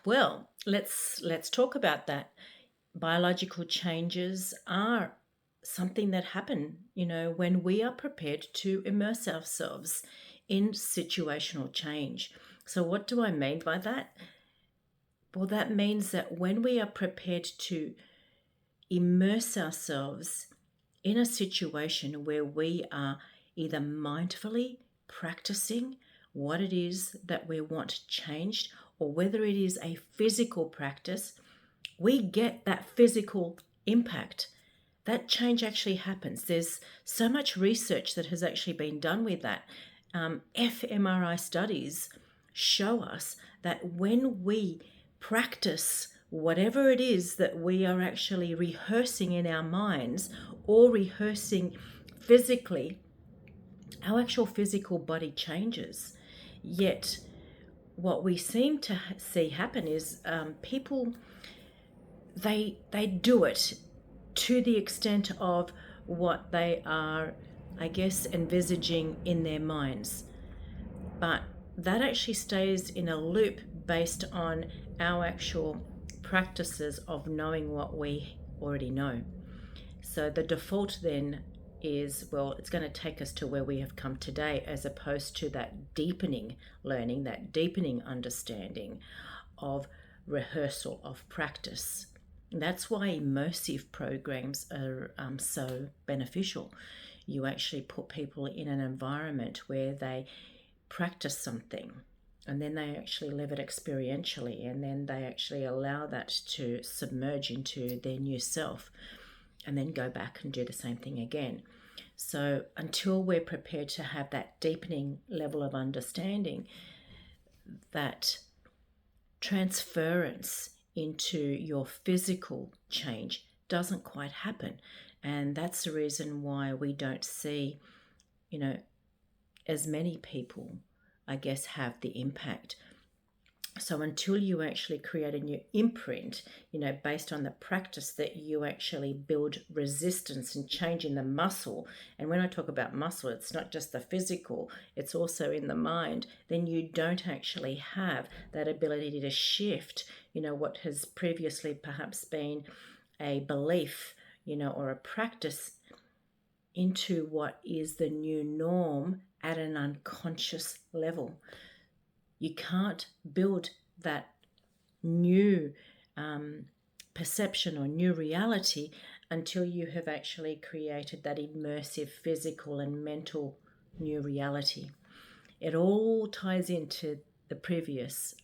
Well, let's talk about that. Biological changes are something that happen, when we are prepared to immerse ourselves in situational change. So what do I mean by that? Well, that means that when we are prepared to immerse ourselves in a situation where we are either mindfully practicing what it is that we want changed, or whether it is a physical practice, we get that physical impact. That change actually happens. There's so much research that has actually been done with that. fMRI studies show us that when we practice whatever it is that we are actually rehearsing in our minds or rehearsing physically, our actual physical body changes. Yet, what we seem to see happen is people they do it to the extent of what they are, I guess, envisaging in their minds. But that actually stays in a loop based on our actual practices of knowing what we already know. So the default then is, well, it's going to take us to where we have come today, as opposed to that deepening learning, that deepening understanding of rehearsal, of practice. And that's why immersive programs are so beneficial. You actually put people in an environment where they practice something, and then they actually live it experientially, and then they actually allow that to submerge into their new self, and then go back and do the same thing again. So until we're prepared to have that deepening level of understanding, that transference into your physical change doesn't quite happen. And that's the reason why we don't see, as many people, I guess, have the impact. So until you actually create a new imprint, based on the practice, that you actually build resistance and change in the muscle. And when I talk about muscle, it's not just the physical, it's also in the mind. Then you don't actually have that ability to shift, what has previously perhaps been a belief, or a practice, into what is the new norm at an unconscious level. You can't build that new perception or new reality until you have actually created that immersive physical and mental new reality. It all ties into the previous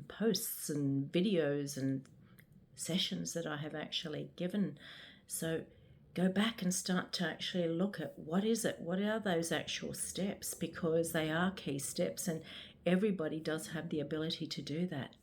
posts and videos and sessions that I have actually given. So go back and start to actually look at what is it, what are those actual steps, because they are key steps, and everybody does have the ability to do that.